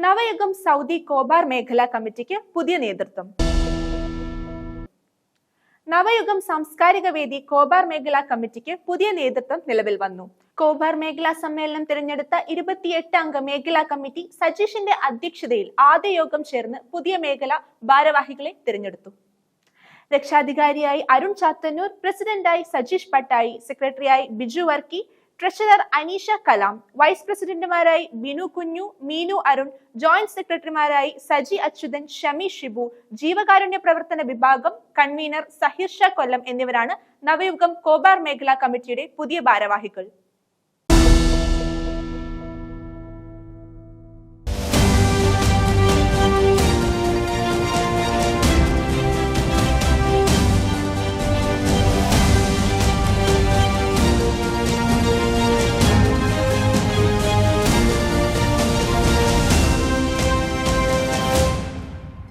Navayugam Saudi Khobar മേഖലാ കമ്മിറ്റിക്ക് പുതിയ നേതൃത്വം. നവയുഗം സാംസ്കാരിക വേദി കോബാർ മേഖലാ കമ്മിറ്റിക്ക് പുതിയ നേതൃത്വം നിലവിൽ വന്നു. കോബാർ മേഖലാ സമ്മേളനം തിരഞ്ഞെടുത്ത 28 അംഗ മേഖലാ കമ്മിറ്റി സജീഷിന്റെ അധ്യക്ഷതയിൽ ആദ്യ യോഗം ചേർന്ന് പുതിയ മേഖലാ ഭാരവാഹികളെ തിരഞ്ഞെടുത്തു. രക്ഷാധികാരിയായി അരുൺ ചാത്തന്നൂർ, പ്രസിഡന്റായി സജീഷ് പട്ടായി, സെക്രട്ടറിയായി ബിജു വർക്കി, ട്രഷറർ അനീഷ കലാം, വൈസ് പ്രസിഡന്റുമാരായി ബിനു കുഞ്ഞു, മീനു അരുൺ, ജോയിന്റ് സെക്രട്ടറിമാരായി സജി അച്യുതൻ, ഷമി ഷിബു, ജീവകാരുണ്യ പ്രവർത്തന വിഭാഗം കൺവീനർ സഹിർ ഷാ കൊല്ലം എന്നിവരാണ് നവയുഗം കോബാർ മേഖലാ കമ്മിറ്റിയുടെ പുതിയ ഭാരവാഹികൾ.